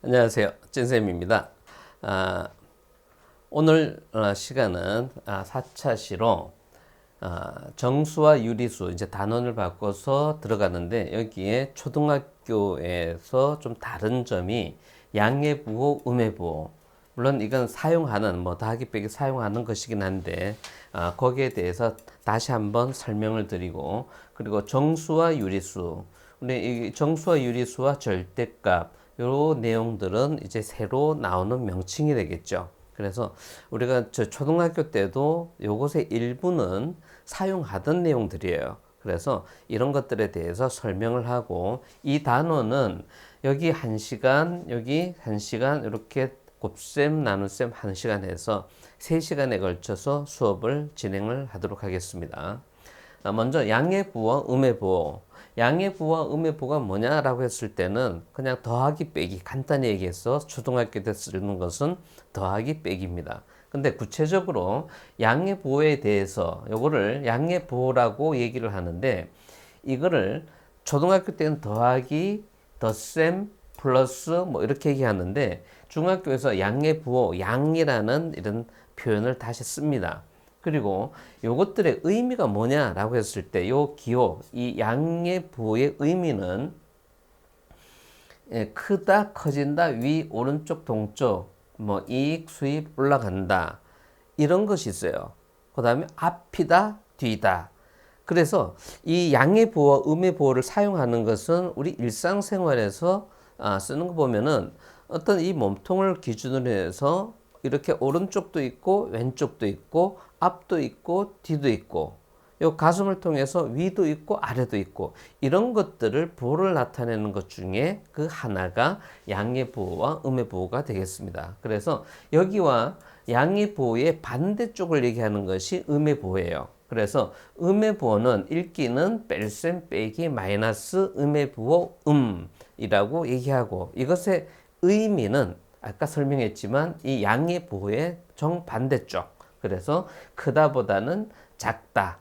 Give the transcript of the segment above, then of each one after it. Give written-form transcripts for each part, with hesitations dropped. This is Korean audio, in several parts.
안녕하세요. 찐쌤입니다. 아, 오늘 시간은 4차 시로 정수와 유리수 이제 단원을 바꿔서 들어가는데 여기에 초등학교에서 좀 다른 점이 양의 부호, 음의 부호. 물론 이건 사용하는 더하기 빼기 사용하는 것이긴 한데 거기에 대해서 다시 한번 설명을 드리고 그리고 정수와 유리수 우리 이 정수와 유리수와 절대값 요 내용들은 이제 새로 나오는 명칭이 되겠죠. 그래서 우리가 저 초등학교 때도 요것의 일부는 사용하던 내용들이에요. 그래서 이런 것들에 대해서 설명을 하고 이 단원은 여기 1시간, 여기 1시간 이렇게 곱셈, 나눗셈 1시간 해서 3시간에 걸쳐서 수업을 진행을 하도록 하겠습니다. 먼저 양의 부호, 음의 부호. 양의 부호와 음의 부호가 뭐냐라고 했을 때는 그냥 더하기 빼기 간단히 얘기해서 초등학교 때 쓰는 것은 더하기 빼기입니다. 근데 구체적으로 양의 부호에 대해서 요거를 양의 부호라고 얘기를 하는데 이거를 초등학교 때는 더하기, 덧셈, 플러스 이렇게 얘기하는데 중학교에서 양의 부호, 양이라는 이런 표현을 다시 씁니다. 그리고 요것들의 의미가 뭐냐라고 했을 때 요 기호, 이 양의 부호의 의미는 크다, 커진다, 위, 오른쪽, 동쪽, 이익, 수입 올라간다 이런 것이 있어요. 그 다음에 앞이다, 뒤다. 그래서 이 양의 부호와 음의 부호를 사용하는 것은 우리 일상생활에서 쓰는 거 보면은 어떤 이 몸통을 기준으로 해서 이렇게 오른쪽도 있고 왼쪽도 있고 앞도 있고 뒤도 있고 요 가슴을 통해서 위도 있고 아래도 있고 이런 것들을 부호를 나타내는 것 중에 그 하나가 양의 부호와 음의 부호가 되겠습니다. 그래서 여기와 양의 부호의 반대쪽을 얘기하는 것이 음의 부호예요. 그래서 음의 부호는 읽기는 뺄셈 빼기 마이너스 음의 부호 음이라고 얘기하고 이것의 의미는 아까 설명했지만 이 양의 부호의 정반대쪽. 그래서 크다보다는 작다,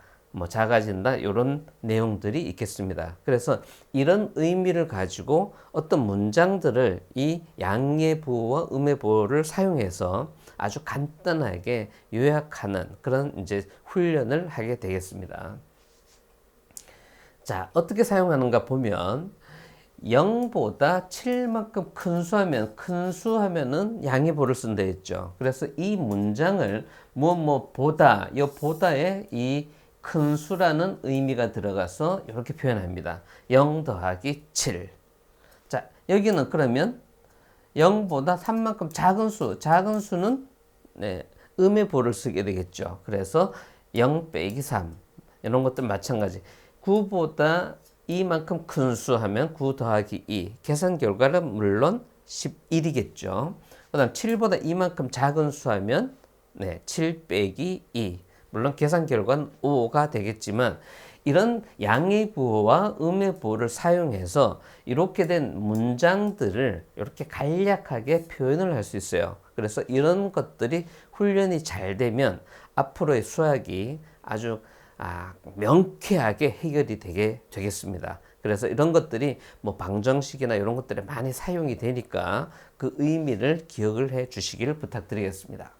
작아진다 이런 내용들이 있겠습니다. 그래서 이런 의미를 가지고 어떤 문장들을 이 양의 부호와 음의 부호를 사용해서 아주 간단하게 요약하는 그런 이제 훈련을 하게 되겠습니다. 자, 어떻게 사용하는가 보면 0보다 7만큼 큰 수하면은 양의 부호를 쓴다 했죠. 그래서 이 문장을 보다, 이 보다에 이 큰 수라는 의미가 들어가서 이렇게 표현합니다. 0 더하기 7. 자, 여기는 그러면 0보다 3만큼 작은 수는 음의 부호를 쓰게 되겠죠. 그래서 0 빼기 3. 이런 것들 마찬가지. 9보다 이만큼 큰 수 하면 9 더하기 2. 계산 결과는 물론 11이겠죠. 그 다음 7보다 이만큼 작은 수 하면 7 빼기 2. 물론 계산 결과는 5가 되겠지만 이런 양의 부호와 음의 부호를 사용해서 이렇게 된 문장들을 이렇게 간략하게 표현을 할 수 있어요. 그래서 이런 것들이 훈련이 잘 되면 앞으로의 수학이 아주 명쾌하게 해결이 되겠습니다. 그래서 이런 것들이 방정식이나 이런 것들에 많이 사용이 되니까 그 의미를 기억을 해 주시기를 부탁드리겠습니다.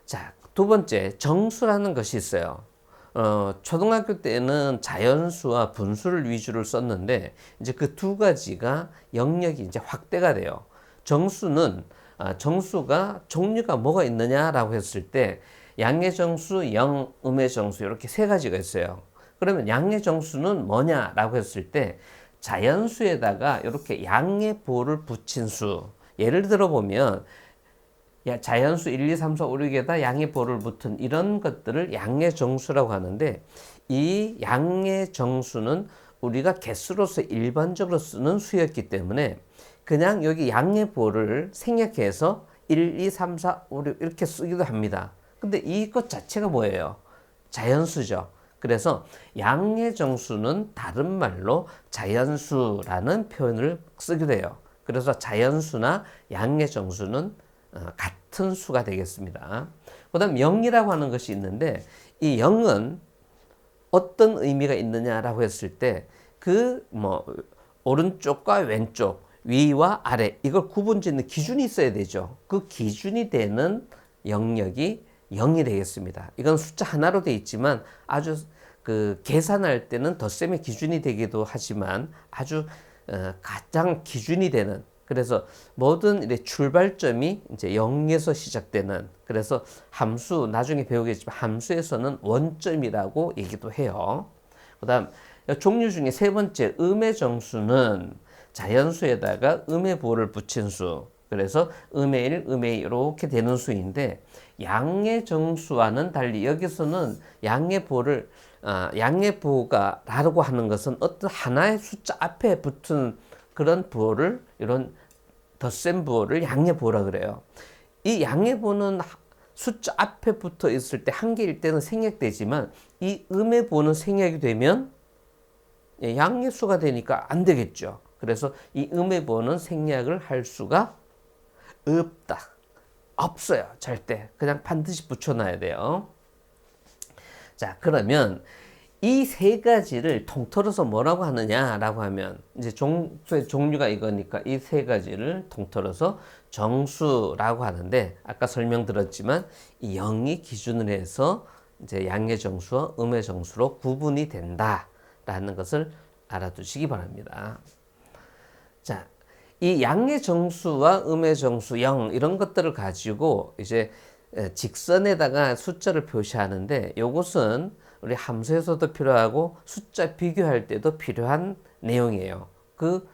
자, 두 번째, 정수라는 것이 있어요. 초등학교 때는 자연수와 분수를 위주로 썼는데 이제 그 두 가지가 영역이 이제 확대가 돼요. 정수가 종류가 뭐가 있느냐라고 했을 때 양의 정수, 영, 음의 정수 이렇게 세 가지가 있어요. 그러면 양의 정수는 뭐냐라고 했을 때 자연수에다가 이렇게 양의 부호를 붙인 수. 예를 들어 보면 자연수 1, 2, 3, 4, 5, 6에다 양의 부호를 붙은 이런 것들을 양의 정수라고 하는데 이 양의 정수는 우리가 개수로서 일반적으로 쓰는 수였기 때문에 그냥 여기 양의 부호를 생략해서 1, 2, 3, 4, 5, 6 이렇게 쓰기도 합니다. 근데 이것 자체가 뭐예요? 자연수죠. 그래서 양의 정수는 다른 말로 자연수라는 표현을 쓰기도 해요. 그래서 자연수나 양의 정수는 같은 수가 되겠습니다. 그 다음 0이라고 하는 것이 있는데 이 0은 어떤 의미가 있느냐라고 했을 때 오른쪽과 왼쪽 위와 아래 이걸 구분짓는 기준이 있어야 되죠. 그 기준이 되는 영역이 0이 되겠습니다. 이건 숫자 하나로 되어 있지만 아주 그 계산할 때는 덧셈의 기준이 되기도 하지만 아주 가장 기준이 되는, 그래서 모든 이제 출발점이 이제 0에서 시작되는, 그래서 함수 나중에 배우겠지만 함수에서는 원점이라고 얘기도 해요. 그다음 종류 중에 세 번째 음의 정수는 자연수에다가 음의 보호를 붙인 수, 그래서 음의 1, 음의 2 이렇게 되는 수인데, 양의 정수와는 달리 여기서는 양의 보호를 양의 보호가 라고 하는 것은 어떤 하나의 숫자 앞에 붙은 그런 부호를, 이런 덧셈 부호를 양의 보호라 그래요. 이 양의 보호는 숫자 앞에 붙어 있을 때 한 개일 때는 생략되지만 이 음의 보호는 생략이 되면 양의 수가 되니까 안 되겠죠. 그래서 이 음의 보호는 생략을 할 수가 없다. 없어요. 절대. 그냥 반드시 붙여놔야 돼요. 자, 그러면 이 세 가지를 통틀어서 뭐라고 하느냐라고 하면, 이제 종류가 이거니까 이 세 가지를 통틀어서 정수라고 하는데, 아까 설명드렸지만 이 0이 기준으로 해서 이제 양의 정수와 음의 정수로 구분이 된다라는 것을 알아두시기 바랍니다. 자, 이 양의 정수와 음의 정수 0 이런 것들을 가지고 이제 직선에다가 숫자를 표시하는데, 이것은 우리 함수에서도 필요하고 숫자 비교할 때도 필요한 내용이에요. 그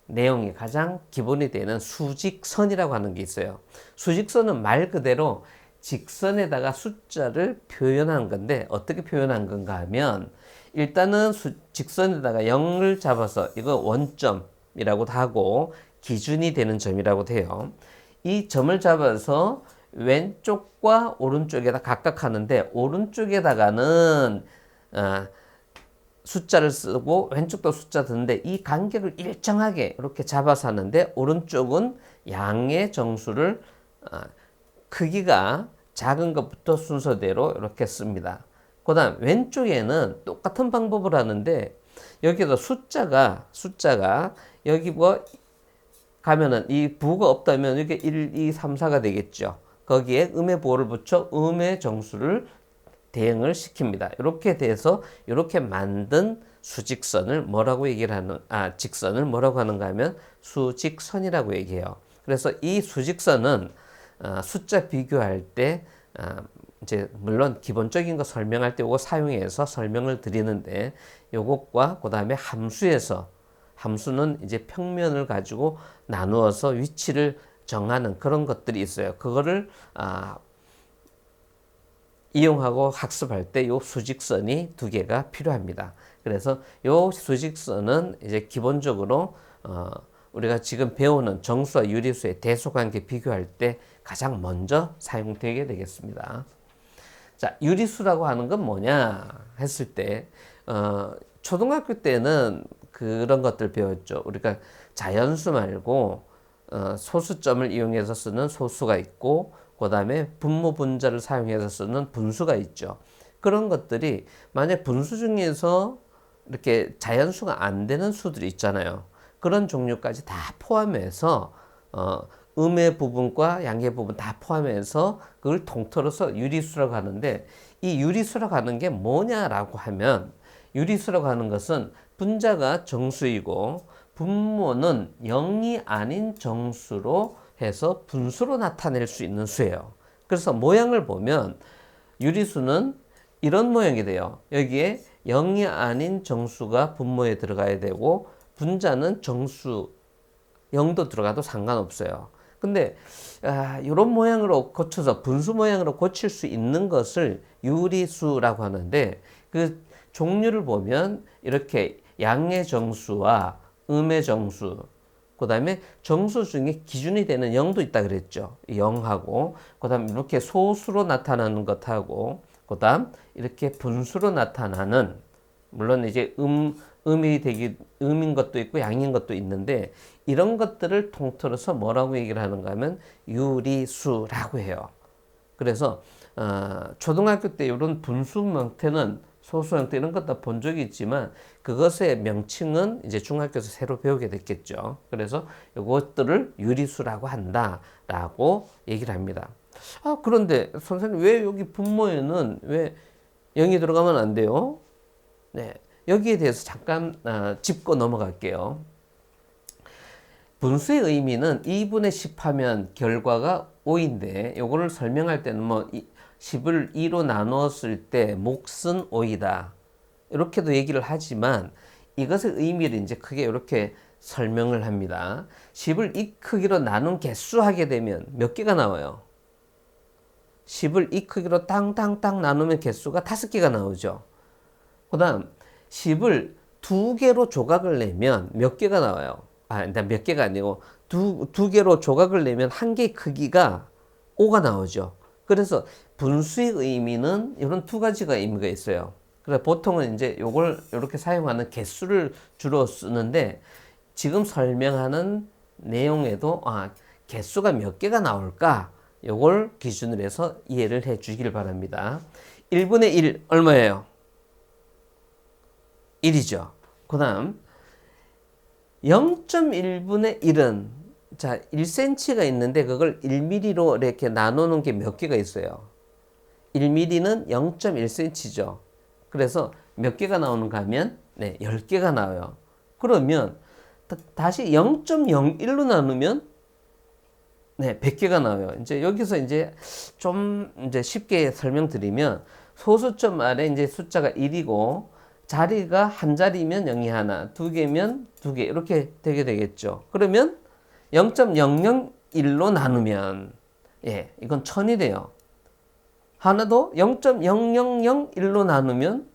내용이 가장 기본이 되는 수직선이라고 하는 게 있어요. 수직선은 말 그대로 직선에다가 숫자를 표현한 건데, 어떻게 표현한 건가 하면, 일단은 직선에다가 0을 잡아서 이거 원점이라고도 하고 기준이 되는 점이라고도 해요. 이 점을 잡아서 왼쪽과 오른쪽에다 각각 하는데, 오른쪽에다가는 숫자를 쓰고 왼쪽도 숫자 드는데, 이 간격을 일정하게 이렇게 잡아서 하는데, 오른쪽은 양의 정수를 크기가 작은 것부터 순서대로 이렇게 씁니다. 그 다음 왼쪽에는 똑같은 방법을 하는데, 여기도 숫자가 여기 뭐 가면은 이 부호가 없다면 이게 1, 2, 3, 4가 되겠죠. 거기에 음의 보호를 붙여 음의 정수를 대응을 시킵니다. 이렇게 돼서 이렇게 만든 수직선을 뭐라고 얘기를 하는, 직선을 뭐라고 하는가 하면 수직선이라고 얘기해요. 그래서 이 수직선은 숫자 비교할 때 이제 물론 기본적인 거 설명할 때 이거 사용해서 설명을 드리는데, 요것과 그 다음에 함수는 이제 평면을 가지고 나누어서 위치를 정하는 그런 것들이 있어요. 그거를 이용하고 학습할 때 요 수직선이 두 개가 필요합니다. 그래서 요 수직선은 이제 기본적으로 우리가 지금 배우는 정수와 유리수의 대소관계 비교할 때 가장 먼저 사용되게 되겠습니다. 자, 유리수라고 하는 건 뭐냐 했을 때 초등학교 때는 그런 것들 배웠죠. 우리가 자연수 말고 소수점을 이용해서 쓰는 소수가 있고, 그 다음에 분모 분자를 사용해서 쓰는 분수가 있죠. 그런 것들이 만약 분수 중에서 이렇게 자연수가 안 되는 수들이 있잖아요. 그런 종류까지 다 포함해서 음의 부분과 양의 부분 다 포함해서 그걸 통틀어서 유리수라고 하는데, 이 유리수라고 하는 게 뭐냐라고 하면, 유리수라고 하는 것은 분자가 정수이고 분모는 0이 아닌 정수로 해서 분수로 나타낼 수 있는 수예요. 그래서 모양을 보면 유리수는 이런 모양이 돼요. 여기에 0이 아닌 정수가 분모에 들어가야 되고, 분자는 정수 0도 들어가도 상관없어요. 근데 이런 모양으로 고쳐서 분수 모양으로 고칠 수 있는 것을 유리수라고 하는데, 그 종류를 보면 이렇게 양의 정수와 음의 정수, 그 다음에 정수 중에 기준이 되는 0도 있다 그랬죠. 0하고, 그 다음 이렇게 소수로 나타나는 것하고, 그 다음 이렇게 분수로 나타나는, 물론 이제 음인 것도 있고 양인 것도 있는데, 이런 것들을 통틀어서 뭐라고 얘기를 하는가 하면 유리수라고 해요. 그래서 초등학교 때 이런 분수 형태는 소수 형태 이런 것도 본 적이 있지만 그것의 명칭은 이제 중학교에서 새로 배우게 됐겠죠. 그래서 이것들을 유리수라고 한다라고 얘기를 합니다. 그런데 선생님 왜 여기 분모에는 왜 0이 들어가면 안 돼요? 네, 여기에 대해서 잠깐 짚고 넘어갈게요. 분수의 의미는 2분의 10 하면 결과가 5인데 요거를 설명할 때는 뭐 10을 2로 나누었을 때 몫은 5이다. 이렇게도 얘기를 하지만 이것의 의미를 이제 크게 이렇게 설명을 합니다. 10을 이 크기로 나눈 개수 하게 되면 몇 개가 나와요? 10을 이 크기로 땅땅땅 나누면 개수가 5개가 나오죠. 그 다음 10을 2개로 조각을 내면 몇 개가 나와요? 몇 개가 아니고 두 개로 조각을 내면 한 개의 크기가 5가 나오죠. 그래서 분수의 의미는 이런 두 가지가 의미가 있어요. 그래서 보통은 이제 요걸 이렇게 사용하는 개수를 주로 쓰는데 지금 설명하는 내용에도 개수가 몇 개가 나올까? 요걸 기준으로 해서 이해를 해 주시길 바랍니다. 1분의 1 얼마예요? 1이죠. 그 다음 0.1분의 1은 자 1cm가 있는데 그걸 1mm로 이렇게 나누는 게 몇 개가 있어요. 1mm는 0.1cm죠. 그래서 몇 개가 나오는가 하면 10개가 나와요. 그러면 다시 0.01로 나누면 100개가 나와요. 이제 여기서 이제 좀 이제 쉽게 설명드리면 소수점 아래 이제 숫자가 1이고 자리가 한 자리면 0이 하나, 두 개면 두 개 이렇게 되게 되겠죠. 그러면 0.001로 나누면 이건 1000이 돼요. 하나도 0.0001로 나누면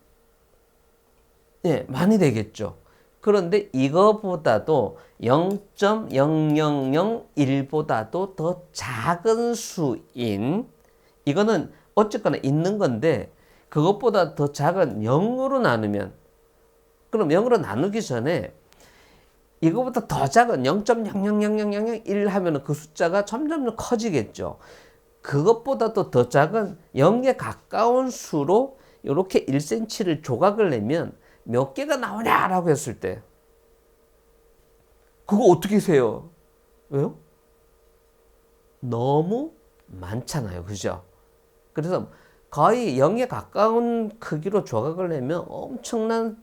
많이 되겠죠. 그런데 이거보다도 0.0001보다도 더 작은 수인 이거는 어쨌거나 있는 건데 그것보다 더 작은 0으로 나누면 그럼 0으로 나누기 전에 이거보다 더 작은 0.000001 하면 그 숫자가 점점 커지겠죠. 그것보다도 더 작은 0에 가까운 수로 이렇게 1cm를 조각을 내면 몇 개가 나오냐라고 했을 때 그거 어떻게 세요? 왜요? 너무 많잖아요. 그죠? 그래서 거의 0에 가까운 크기로 조각을 내면 엄청난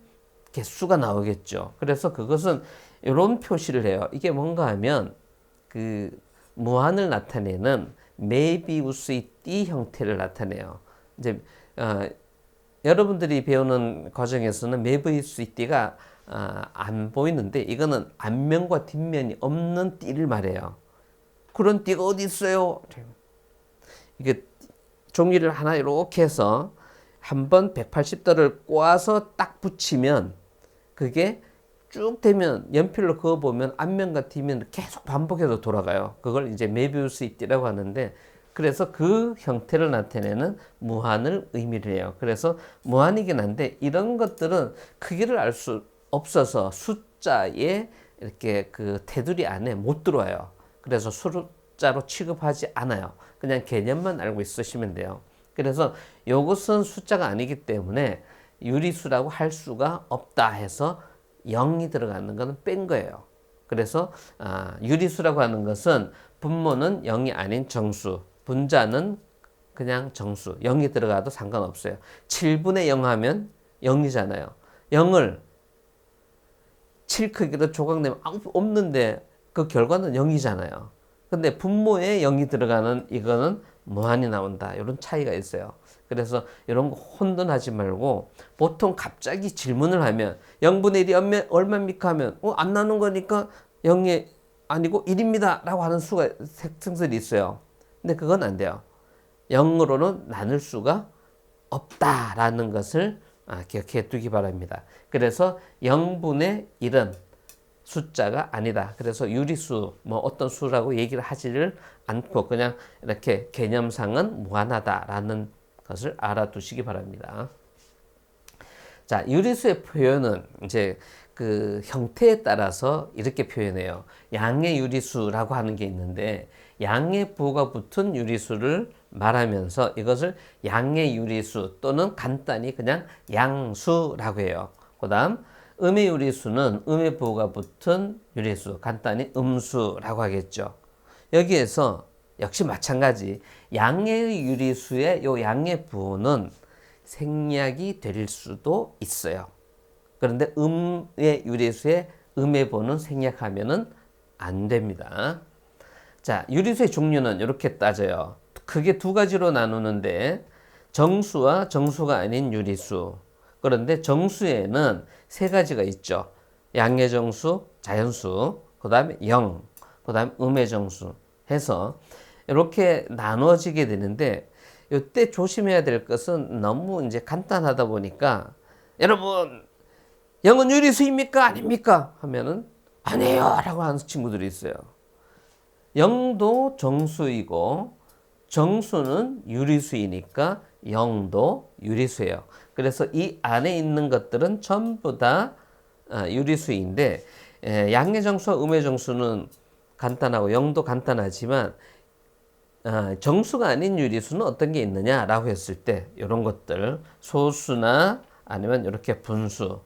개수가 나오겠죠. 그래서 그것은 이런 표시를 해요. 이게 뭔가 하면 그 무한을 나타내는 메비우스의 띠 형태를 나타내요. 이제 여러분들이 배우는 과정에서는 메비우스의 띠가 안 보이는데 이거는 앞면과 뒷면이 없는 띠를 말해요. 그런 띠가 어디 있어요? 이게 종이를 하나 이렇게 해서 한번 180도를 꼬아서 딱 붙이면 그게 쭉 되면 연필로 그어보면 앞면과 뒷면을 계속 반복해서 돌아가요. 그걸 이제 메비우스의 띠라고 하는데 그래서 그 형태를 나타내는 무한을 의미를 해요. 그래서 무한이긴 한데 이런 것들은 크기를 알 수 없어서 숫자에 이렇게 그 테두리 안에 못 들어와요. 그래서 숫자로 취급하지 않아요. 그냥 개념만 알고 있으시면 돼요. 그래서 이것은 숫자가 아니기 때문에 유리수라고 할 수가 없다 해서 0이 들어가는 것은 뺀 거예요. 그래서 유리수라고 하는 것은 분모는 0이 아닌 정수, 분자는 그냥 정수, 0이 들어가도 상관없어요. 7분의 0 하면 0이잖아요. 0을 7 크기로 조각내면 없는데 그 결과는 0이잖아요. 근데 분모에 0이 들어가는 이거는 무한이 나온다. 이런 차이가 있어요. 그래서 이런 거 혼돈하지 말고 보통 갑자기 질문을 하면 0분의 1이 얼마입니까 하면 안 나눈 거니까 0이 아니고 1입니다 라고 하는 수가 생성들이 있어요. 근데 그건 안 돼요. 0으로는 나눌 수가 없다라는 것을 기억해 두기 바랍니다. 그래서 0분의 1은 숫자가 아니다. 그래서 유리수 뭐 어떤 수라고 얘기를 하지를 않고 그냥 이렇게 개념상은 무한하다라는 것을 알아두시기 바랍니다. 자, 유리수의 표현은 이제 그 형태에 따라서 이렇게 표현해요. 양의 유리수라고 하는 게 있는데 양의 부호가 붙은 유리수를 말하면서 이것을 양의 유리수 또는 간단히 그냥 양수라고 해요. 그 다음 음의 유리수는 음의 부호가 붙은 유리수, 간단히 음수라고 하겠죠. 여기에서 역시 마찬가지 양의 유리수의 요 양의 부호는 생략이 될 수도 있어요. 그런데 음의 유리수의 음의 부호는 생략하면은 안 됩니다. 자, 유리수의 종류는 이렇게 따져요. 크게 두 가지로 나누는데 정수와 정수가 아닌 유리수. 그런데 정수에는 세 가지가 있죠. 양의 정수, 자연수, 그 다음에 영, 그 다음에 음의 정수 해서 이렇게 나누어지게 되는데 이때 조심해야 될 것은 너무 이제 간단하다 보니까 여러분 영은 유리수입니까? 아닙니까? 하면은 아니에요 라고 하는 친구들이 있어요. 영도 정수이고 정수는 유리수이니까 영도 유리수예요. 그래서 이 안에 있는 것들은 전부 다 유리수인데 양의 정수와 음의 정수는 간단하고 영도 간단하지만 정수가 아닌 유리수는 어떤 게 있느냐라고 했을 때 이런 것들 소수나 아니면 이렇게 분수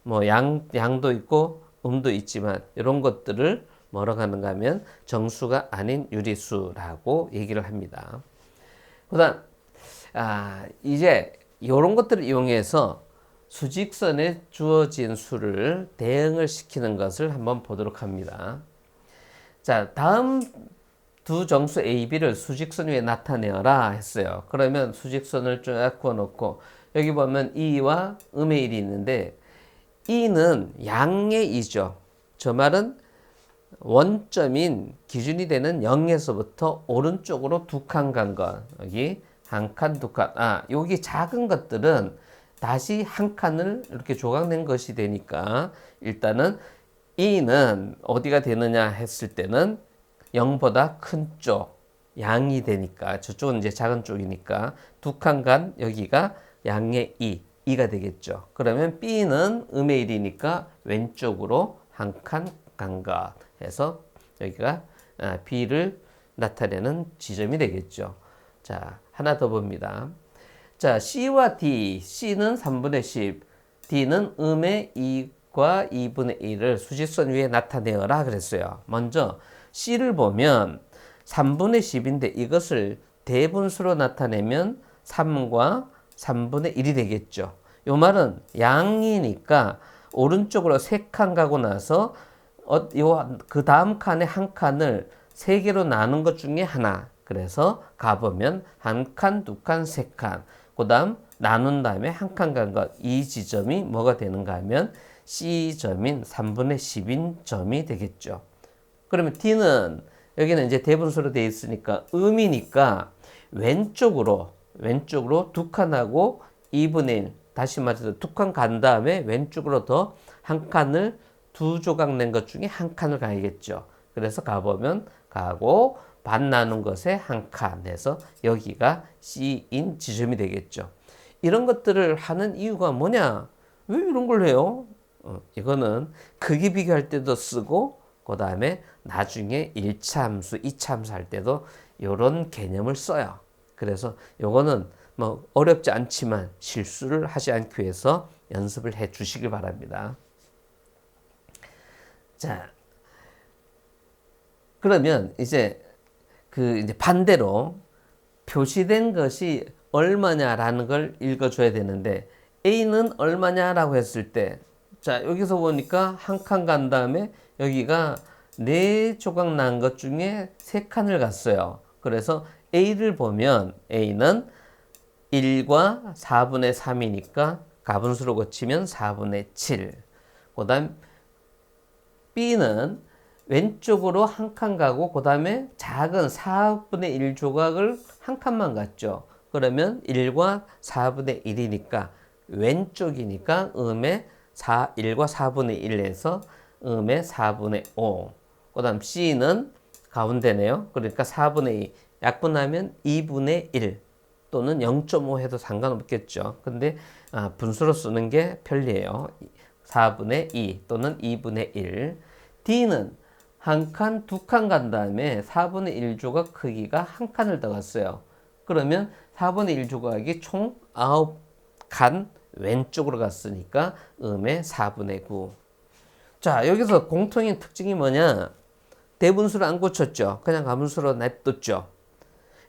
뭐 양도 있고 음도 있지만 이런 것들을 뭐라고 하는가 하면 정수가 아닌 유리수라고 얘기를 합니다. 그다음 이제 이런 것들을 이용해서 수직선에 주어진 수를 대응을 시키는 것을 한번 보도록 합니다. 자, 다음 두 정수 A, B를 수직선 위에 나타내어라 했어요. 그러면 수직선을 쫙 그어놓고 여기 보면 2와 음의 1이 있는데 2는 양의 2죠. 저 말은 원점인 기준이 되는 0에서부터 오른쪽으로 두 칸 간 것. 여기 한 칸, 두 칸. 여기 작은 것들은 다시 한 칸을 이렇게 조각낸 것이 되니까 일단은 2는 어디가 되느냐 했을 때는 0보다 큰 쪽, 양이 되니까 저쪽은 이제 작은 쪽이니까 두 칸 간 여기가 양의 2가 되겠죠. 그러면 B는 음의 1이니까 왼쪽으로 한 칸 간 것 해서 여기가 B를 나타내는 지점이 되겠죠. 자, 하나 더 봅니다. 자, C와 D, C는 3분의 10, D는 음의 2과 2분의 1을 수직선 위에 나타내어라 그랬어요. 먼저 C를 보면 3분의 10인데 이것을 대분수로 나타내면 3과 3분의 1이 되겠죠. 이 말은 양이니까 오른쪽으로 3칸 가고 나서 그 다음 칸에 한 칸을 3개로 나눈 것 중에 하나. 그래서 가보면 한 칸, 두 칸, 세 칸. 그 다음 나눈 다음에 한 칸 간 것. 이 지점이 뭐가 되는가 하면 C점인 3분의 10인 점이 되겠죠. 그러면 D는 여기는 이제 대분수로 되어 있으니까 음이니까 왼쪽으로 두 칸하고 2분의 1. 다시 말해서 두 칸 간 다음에 왼쪽으로 더 한 칸을 두 조각 낸 것 중에 한 칸을 가야겠죠. 그래서 가보면 가고 반 나눈 것에 한 칸에서 여기가 C인 지점이 되겠죠. 이런 것들을 하는 이유가 뭐냐? 왜 이런 걸 해요? 이거는 크기 비교할 때도 쓰고 그 다음에 나중에 1차 함수, 2차 함수 할 때도 이런 개념을 써요. 그래서 요거는 뭐 어렵지 않지만 실수를 하지 않기 위해서 연습을 해 주시길 바랍니다. 자, 그러면 이제 이제 반대로 표시된 것이 얼마냐라는 걸 읽어줘야 되는데 A는 얼마냐라고 했을 때, 자 여기서 보니까 한 칸 간 다음에 여기가 4조각 난 것 중에 3칸을 갔어요. 그래서 A를 보면 A는 1과 4분의 3이니까 가분수로 고치면 4분의 7. 그 다음 B는 왼쪽으로 한 칸 가고 그 다음에 작은 4분의 1 조각을 한 칸만 갔죠. 그러면 1과 4분의 1이니까 왼쪽이니까 음의 1과 4분의 1에서 음의 4분의 5. 그 다음 C는 가운데네요. 그러니까 4분의 2. 약분하면 2분의 1 또는 0.5 해도 상관없겠죠. 근데 분수로 쓰는 게 편리해요. 4분의 2 또는 2분의 1. D는 한 칸, 두 칸 간 다음에 4분의 1조각 크기가 한 칸을 더 갔어요. 그러면 4분의 1 조각이 총 9칸 왼쪽으로 갔으니까 음의 4분의 9. 자, 여기서 공통인 특징이 뭐냐? 대분수를 안 고쳤죠. 그냥 가분수로 냅뒀죠.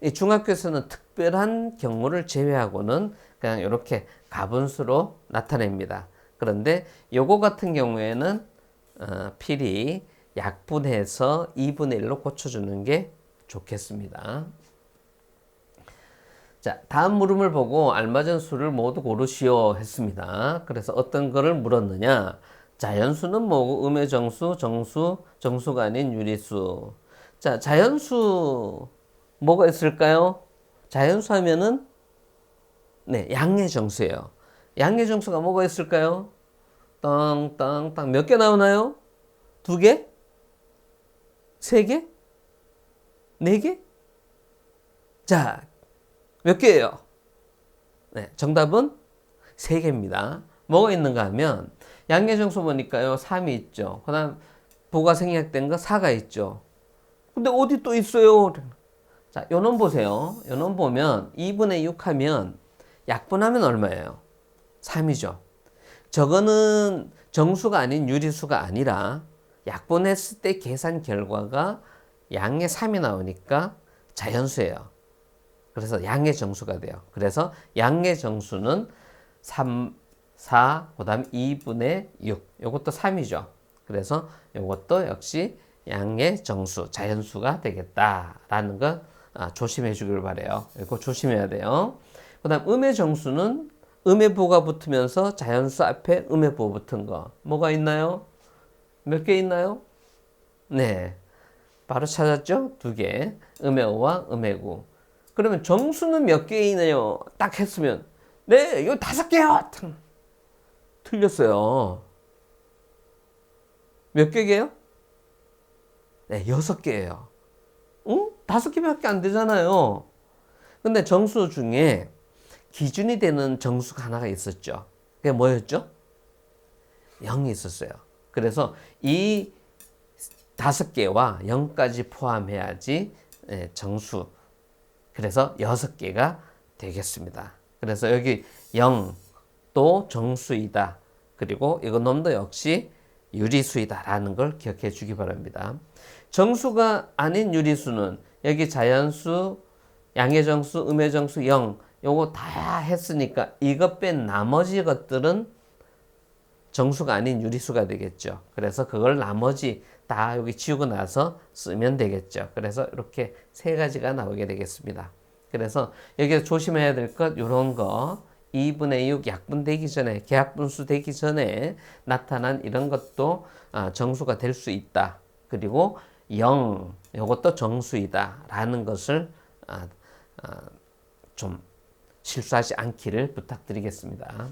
이 중학교에서는 특별한 경우를 제외하고는 그냥 이렇게 가분수로 나타냅니다. 그런데 요거 같은 경우에는 필히 약분해서 2분의 1로 고쳐주는 게 좋겠습니다. 자, 다음 물음을 보고 알맞은 수를 모두 고르시오 했습니다. 그래서 어떤 거를 물었느냐? 자연수는 뭐고 음의 정수, 정수가 아닌 유리수. 자, 자연수 뭐가 있을까요? 자연수 하면은 네, 양의 정수예요. 양의 정수가 뭐가 있을까요? 땅땅땅 몇 개 나오나요? 2개? 3개? 4개? 자, 몇 개예요? 네, 정답은 3개입니다. 뭐가 있는가 하면 양의 정수 보니까요. 3이 있죠. 그 다음 부가 생략된 거 4가 있죠. 근데 어디 또 있어요? 자, 요 놈 보세요. 요 놈 보면 2분의 6 하면 약분하면 얼마예요? 3이죠. 저거는 정수가 아닌 유리수가 아니라 약분했을 때 계산 결과가 양의 3이 나오니까 자연수예요. 그래서 양의 정수가 돼요. 그래서 양의 정수는 3, 4, 그 다음 2분의 6. 요것도 3이죠. 그래서 요것도 역시 양의 정수, 자연수가 되겠다라는 거 조심해 주길 바래요. 이거 조심해야 돼요. 그 다음 음의 정수는 음의 부호가 붙으면서 자연수 앞에 음의 부호 붙은 거. 뭐가 있나요? 몇 개 있나요? 네. 바로 찾았죠? 2개. 음의 5와 음의 9. 그러면 정수는 몇 개이나요? 딱 했으면 네, 이거 5개요. 틀렸어요. 몇 개게요? 네, 6개예요. 응? 5개밖에 안 되잖아요. 근데 정수 중에 기준이 되는 정수가 하나가 있었죠. 그게 뭐였죠? 0이 있었어요. 그래서 이 5개와 0까지 포함해야지 정수. 그래서 6개가 되겠습니다. 그래서 여기 0도 정수이다. 그리고 이거 놈도 역시 유리수이다 라는 걸 기억해 주기 바랍니다. 정수가 아닌 유리수는 여기 자연수, 양의 정수, 음의 정수 0 요거 다 했으니까 이것 뺀 나머지 것들은 정수가 아닌 유리수가 되겠죠. 그래서 그걸 나머지 다 여기 지우고 나서 쓰면 되겠죠. 그래서 이렇게 3가지가 나오게 되겠습니다. 그래서 여기서 조심해야 될 것 이런 거 2분의 6 약분되기 전에 계약분수 되기 전에 나타난 이런 것도 정수가 될 수 있다. 그리고 0 이것도 정수이다 라는 것을 좀 실수하지 않기를 부탁드리겠습니다.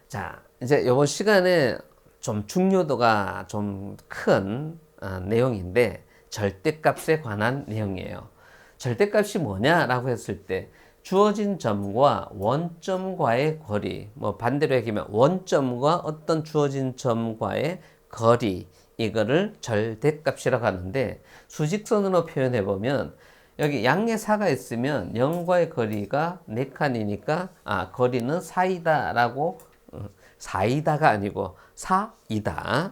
자, 이제 이번 시간에 좀 중요도가 좀 큰 내용인데 절대값에 관한 내용이에요. 절대값이 뭐냐라고 했을 때 주어진 점과 원점과의 거리, 뭐 반대로 얘기하면 원점과 어떤 주어진 점과의 거리, 이거를 절대값이라고 하는데 수직선으로 표현해 보면 여기 양의 4가 있으면 0과의 거리가 4칸이니까 거리는 4이다 라고 4이다가 아니고 4이다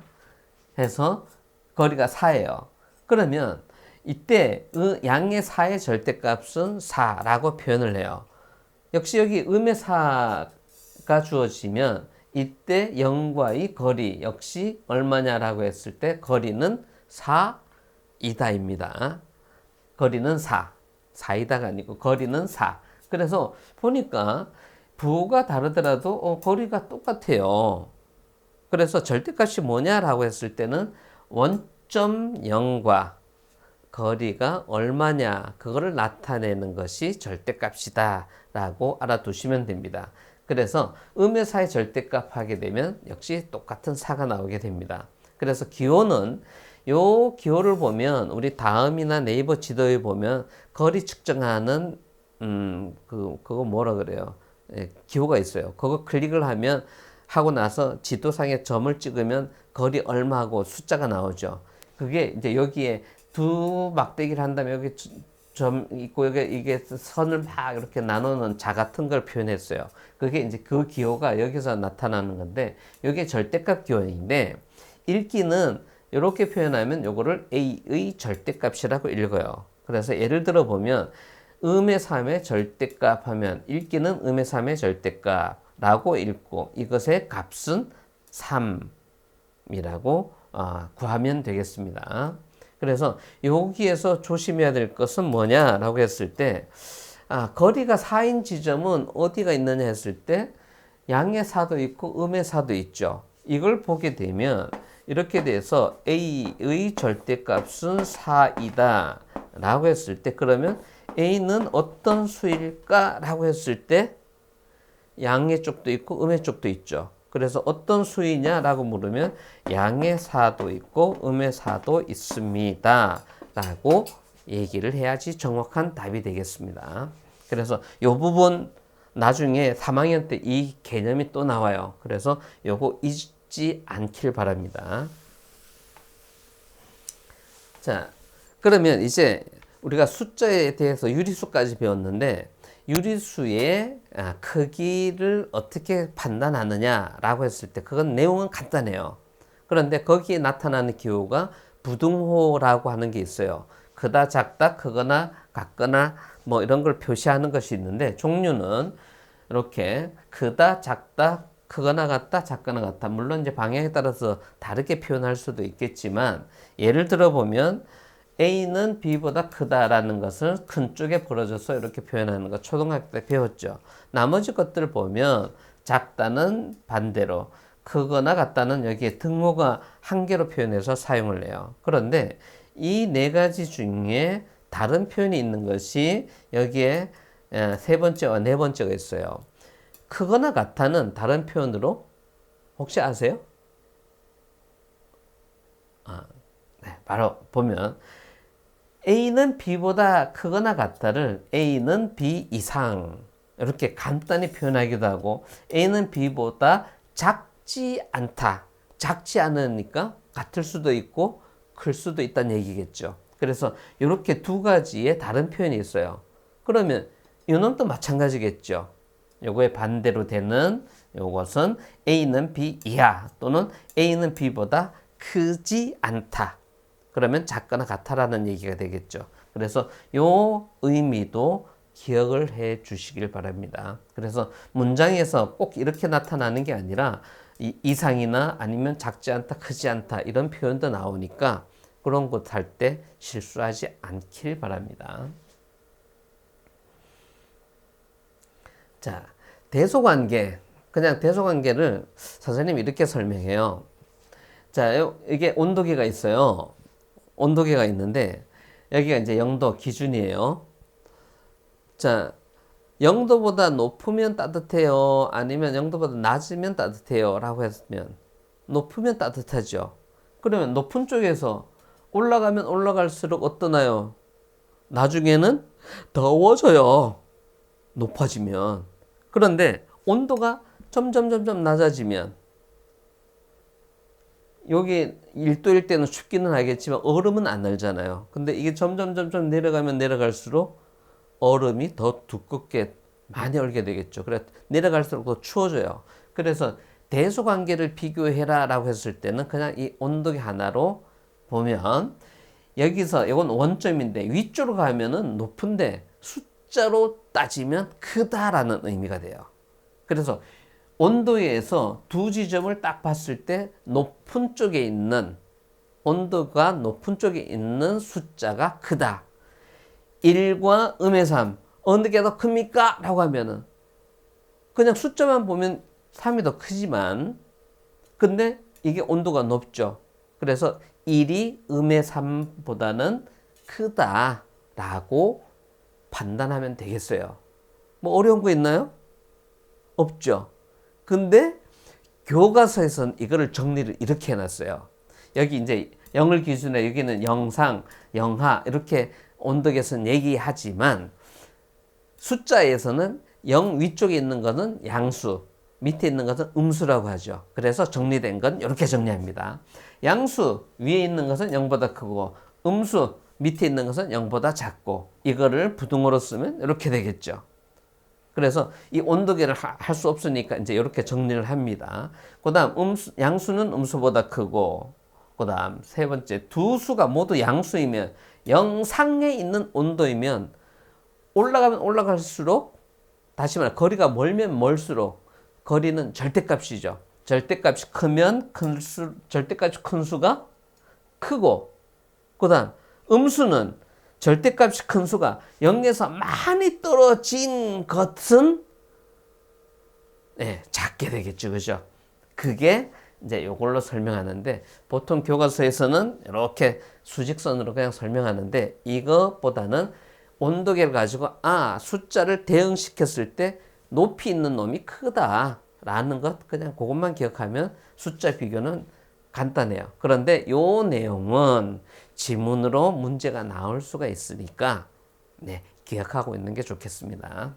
해서 거리가 4예요. 그러면 이때 양의 4의 절대값은 4라고 표현을 해요. 역시 여기 음의 4가 주어지면 이때 0과의 거리 역시 얼마냐라고 했을 때 거리는 4이다입니다. 거리는 4. 4이다가 아니고 거리는 4. 그래서 보니까 부호가 다르더라도 거리가 똑같아요. 그래서 절대값이 뭐냐라고 했을 때는 원점 0과 거리가 얼마냐 그거를 나타내는 것이 절대값이다 라고 알아두시면 됩니다. 그래서 음의 4의 절대값 하게 되면 역시 똑같은 4가 나오게 됩니다. 그래서 기호는 요 기호를 보면 우리 다음이나 네이버 지도에 보면 거리 측정하는 그거 뭐라 그래요? 기호가 있어요. 그거 클릭을 하고 나서 지도상에 점을 찍으면 거리 얼마고 숫자가 나오죠. 그게 이제 여기에 두 막대기를 한다면 여기 점 있고 이게 선을 막 이렇게 나누는 자 같은 걸 표현했어요. 그게 이제 그 기호가 여기서 나타나는 건데 이게 절대값 기호인데 읽기는 이렇게 표현하면 요거를 A의 절대값이라고 읽어요. 그래서 예를 들어 보면 음의 3의 절대값 하면 읽기는 음의 3의 절대값라고 읽고 이것의 값은 3이라고 구하면 되겠습니다. 그래서 여기에서 조심해야 될 것은 뭐냐라고 했을 때 거리가 4인 지점은 어디가 있느냐 했을 때 양의 사도 있고 음의 사도 있죠. 이걸 보게 되면 이렇게 돼서 A의 절대값은 4이다 라고 했을 때 그러면 A는 어떤 수일까 라고 했을 때 양의 쪽도 있고 음의 쪽도 있죠. 그래서 어떤 수이냐 라고 물으면 양의 사도 있고 음의 사도 있습니다 라고 얘기를 해야지 정확한 답이 되겠습니다. 그래서 이 부분 나중에 3학년 때 이 개념이 또 나와요. 그래서 요거 잊지 않길 바랍니다. 자, 그러면 이제 우리가 숫자에 대해서 유리수까지 배웠는데 유리수의 크기를 어떻게 판단하느냐라고 했을 때 그건 내용은 간단해요. 그런데 거기에 나타나는 기호가 부등호라고 하는 게 있어요. 크다, 작다, 크거나 같거나 뭐 이런 걸 표시하는 것이 있는데 종류는 이렇게 크다, 작다, 크거나 같다, 작거나 같다. 물론 이제 방향에 따라서 다르게 표현할 수도 있겠지만 예를 들어 보면 A는 B보다 크다라는 것을 큰 쪽에 벌어져서 이렇게 표현하는 거 초등학교 때 배웠죠. 나머지 것들을 보면 작다는 반대로 크거나 같다는 여기에 등호가 한 개로 표현해서 사용을 해요. 그런데 이 네 가지 중에 다른 표현이 있는 것이 여기에 세 번째와 네 번째가 있어요. 크거나 같다는 다른 표현으로 혹시 아세요? 네, 바로 보면 A는 B보다 크거나 같다를 A는 B 이상 이렇게 간단히 표현하기도 하고 A는 B보다 작지 않다. 작지 않으니까 같을 수도 있고 클 수도 있다는 얘기겠죠. 그래서 이렇게 두 가지의 다른 표현이 있어요. 그러면 이놈도 마찬가지겠죠. 요거의 반대로 되는 요것은 A는 B 이하 또는 A는 B보다 크지 않다. 그러면 작거나 같다라는 얘기가 되겠죠. 그래서 요 의미도 기억을 해 주시길 바랍니다. 그래서 문장에서 꼭 이렇게 나타나는 게 아니라 이상이나 아니면 작지 않다, 크지 않다 이런 표현도 나오니까 그런 것 할 때 실수하지 않길 바랍니다. 자, 대소관계. 그냥 대소관계를 선생님이 이렇게 설명해요. 자, 이게 온도계가 있어요. 온도계가 있는데 여기가 이제 0도 기준이에요. 자, 0도보다 높으면 따뜻해요? 아니면 0도보다 낮으면 따뜻해요? 라고 했으면 높으면 따뜻하죠. 그러면 높은 쪽에서 올라가면 올라갈수록 어떠나요? 나중에는 더워져요. 높아지면. 그런데 온도가 점점 낮아지면 여기 1도일 때는 춥기는 하겠지만 얼음은 안 날잖아요. 근데 이게 점점 내려가면 내려갈수록 얼음이 더 두껍게 많이 얼게 되겠죠. 그래 내려갈수록 더 추워져요. 그래서 대소관계를 비교해라 라고 했을 때는 그냥 이 온도계 하나로 보면 여기서 이건 원점인데 위쪽으로 가면은 높은데 숫자로 따지면 크다라는 의미가 돼요. 그래서 온도에서 두 지점을 딱 봤을 때 높은 쪽에 있는 온도가 높은 쪽에 있는 숫자가 크다. 1과 음의 3 어느 게 더 큽니까? 라고 하면은 그냥 숫자만 보면 3이 더 크지만 근데 이게 온도가 높죠. 그래서 1이 음의 3보다는 크다라고 판단하면 되겠어요. 뭐 어려운 거 있나요? 없죠. 근데 교과서에서는 이거를 정리를 이렇게 해놨어요. 여기 이제 0을 기준으로 여기는 영상, 영하 이렇게 온도계에서는 얘기하지만 숫자에서는 0 위쪽에 있는 것은 양수, 밑에 있는 것은 음수라고 하죠. 그래서 정리된 건 이렇게 정리합니다. 양수 위에 있는 것은 0보다 크고 음수 밑에 있는 것은 0보다 작고 이거를 부등호로 쓰면 이렇게 되겠죠. 그래서 이 온도계를 할 수 없으니까 이제 이렇게 정리를 합니다. 그 다음 양수는 음수보다 크고, 그 다음 세 번째 두 수가 모두 양수이면 영상에 있는 온도이면 올라가면 올라갈수록, 다시 말해 거리가 멀면 멀수록 거리는 절대값이죠. 절대값이 크면 절대값이 큰 수가 크고, 그 다음 음수는 절대값이 큰 수가 0에서 많이 떨어진 것은 작게 되겠죠. 그죠? 그게 이제 이걸로 설명하는데, 보통 교과서에서는 이렇게 수직선으로 그냥 설명하는데, 이것보다는 온도계를 가지고 숫자를 대응시켰을 때 높이 있는 놈이 크다라는 것, 그냥 그것만 기억하면 숫자 비교는 간단해요. 그런데 요 내용은 지문으로 문제가 나올 수가 있으니까 기억하고 있는 게 좋겠습니다.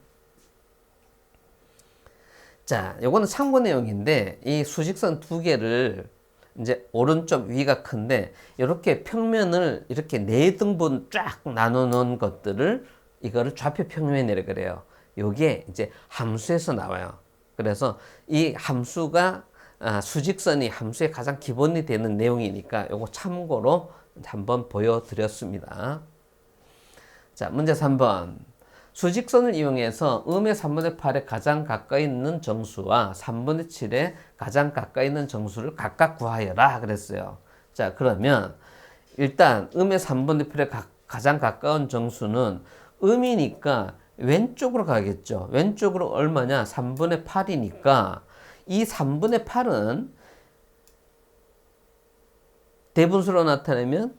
자, 요거는 참고 내용인데, 이 수직선 두 개를 이제 오른쪽 위가 큰데 이렇게 평면을 이렇게 4등분 쫙 나누는 것들을, 이거를 좌표 평면이라 그래요. 요게 이제 함수에서 나와요. 그래서 이 함수가 수직선이 함수의 가장 기본이 되는 내용이니까 요거 참고로 한번 보여드렸습니다. 자, 문제 3번. 수직선을 이용해서 음의 3분의 8에 가장 가까이 있는 정수와 3분의 7에 가장 가까이 있는 정수를 각각 구하여라 그랬어요. 자, 그러면 일단 음의 3분의 8에 가장 가까운 정수는 음이니까 왼쪽으로 가겠죠. 왼쪽으로 얼마냐? 3분의 8이니까 이 3분의 8은 대분수로 나타내면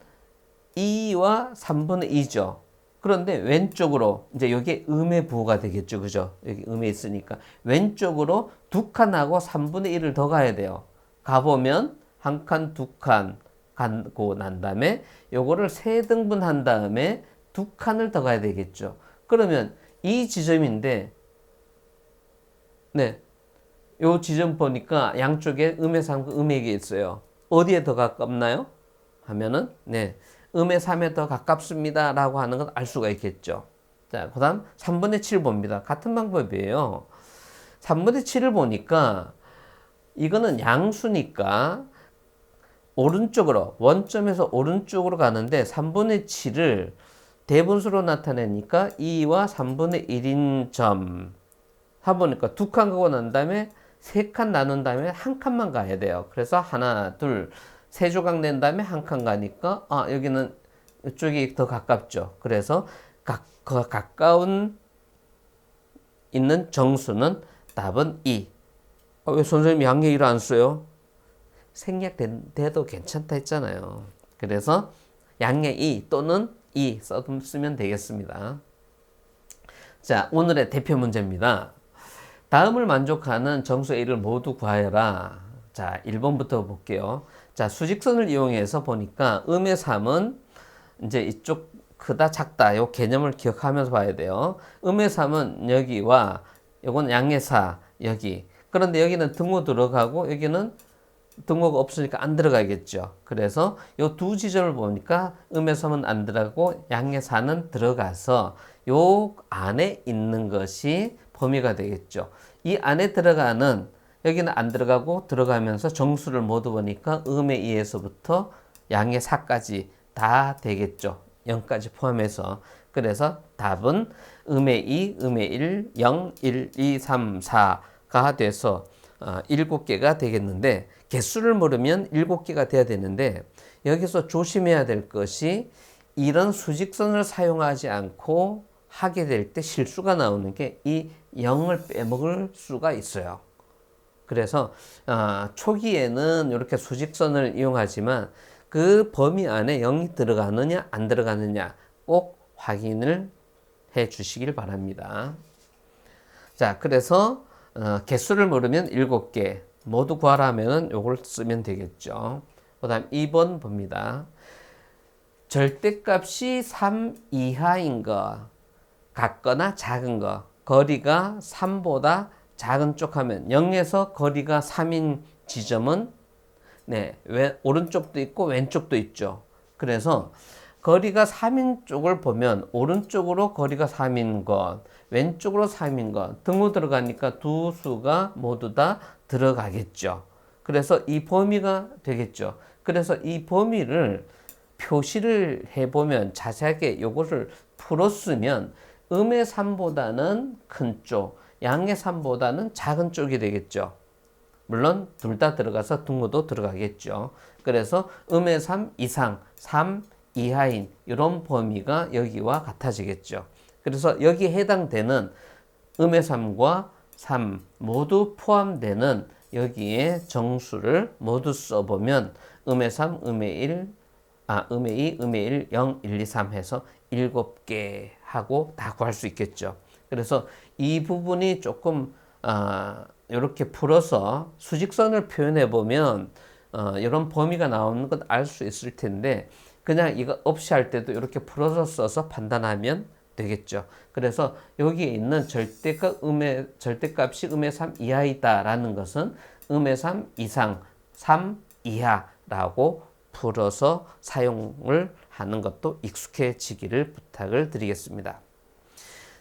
2와 3분의 2죠. 그런데 왼쪽으로 이제 여기 음의 부호가 되겠죠. 그죠? 여기 음에 있으니까 왼쪽으로 두 칸하고 3분의 1을 더 가야 돼요. 가보면 한 칸, 두 칸 가고 난 다음에 요거를 세 등분 한 다음에 두 칸을 더 가야 되겠죠. 그러면 이 지점인데, 요 지점 보니까 양쪽에 음의 3과 음의 2가 있어요. 어디에 더 가깝나요? 하면은, 음의 3에 더 가깝습니다 라고 하는 건 알 수가 있겠죠. 자, 그 다음 3분의 7 봅니다. 같은 방법이에요. 3분의 7을 보니까 이거는 양수니까 오른쪽으로, 원점에서 오른쪽으로 가는데 3분의 7을 대분수로 나타내니까 2와 3분의 1인 점 해보니까 두 칸 가고 난 다음에 세 칸 나눈 다음에 한 칸만 가야 돼요. 그래서 하나, 둘, 세 조각 낸 다음에 한 칸 가니까 여기는 이쪽이 더 가깝죠. 그래서 가까운 있는 정수는 답은 2. 왜 선생님이 양의 1을 안 써요? 생략돼도 괜찮다 했잖아요. 그래서 양의 2 또는 2 쓰면 되겠습니다. 자, 오늘의 대표 문제입니다. 다음을 만족하는 정수 A를 모두 구하여라. 자, 1번부터 볼게요. 자, 수직선을 이용해서 보니까 음의 3은 이제 이쪽 크다 작다 요 개념을 기억하면서 봐야 돼요. 음의 3은 여기와 요건 양의 4 여기. 그런데 여기는 등호 들어가고 여기는 등호가 없으니까 안 들어가겠죠. 그래서 요 두 지점을 보니까 음의 3은 안 들어가고 양의 4는 들어가서 요 안에 있는 것이 범위가 되겠죠. 이 안에 들어가는, 여기는 안 들어가고 들어가면서 정수를 모두 보니까 음의 2에서부터 양의 4까지 다 되겠죠. 0까지 포함해서. 그래서 답은 음의 2, 음의 1, 0, 1, 2, 3, 4가 돼서 7개가 되겠는데, 개수를 모르면 7개가 돼야 되는데, 여기서 조심해야 될 것이 이런 수직선을 사용하지 않고 하게 될 때 실수가 나오는 게 이 0을 빼먹을 수가 있어요. 그래서 초기에는 이렇게 수직선을 이용하지만 그 범위 안에 0이 들어가느냐 안 들어가느냐 꼭 확인을 해 주시길 바랍니다. 자, 그래서 개수를 모르면 7개 모두 구하라 하면은 요걸 쓰면 되겠죠. 그 다음 2번 봅니다. 절대값이 3 이하인 거, 같거나 작은 거, 거리가 3보다 작은 쪽 하면 0에서 거리가 3인 지점은 오른쪽도 있고 왼쪽도 있죠. 그래서 거리가 3인 쪽을 보면 오른쪽으로 거리가 3인 것, 왼쪽으로 3인 것 등호 들어가니까 두 수가 모두 다 들어가겠죠. 그래서 이 범위가 되겠죠. 그래서 이 범위를 표시를 해보면 자세하게 요거를 풀었으면 음의 3보다는 큰 쪽, 양의 3보다는 작은 쪽이 되겠죠. 물론 둘 다 들어가서 등호도 들어가겠죠. 그래서 음의 3 이상, 3 이하인 이런 범위가 여기와 같아지겠죠. 그래서 여기에 해당되는 음의 3과 3 모두 포함되는 여기에 정수를 모두 써보면 음의 3, 음의 1, 음의 2, 음의 1, 0, 1, 2, 3 해서 7개 하고 다 구할 수 있겠죠. 그래서 이 부분이 조금 이렇게 풀어서 수직선을 표현해 보면 이런 범위가 나오는 것 알 수 있을 텐데 그냥 이거 없이 할 때도 이렇게 풀어서 써서 판단하면 되겠죠. 그래서 여기에 있는 절대값이 음의 3 이하이다라는 것은 음의 3 이상, 3 이하라고 풀어서 사용을 하는 것도 익숙해지기를 부탁을 드리겠습니다.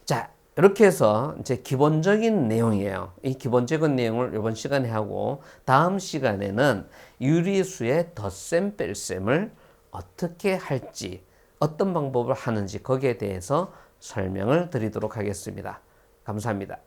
자, 이렇게 해서 이제 기본적인 내용이에요. 이 기본적인 내용을 이번 시간에 하고 다음 시간에는 유리수의 덧셈 뺄셈을 어떻게 할지 어떤 방법을 하는지 거기에 대해서 설명을 드리도록 하겠습니다. 감사합니다.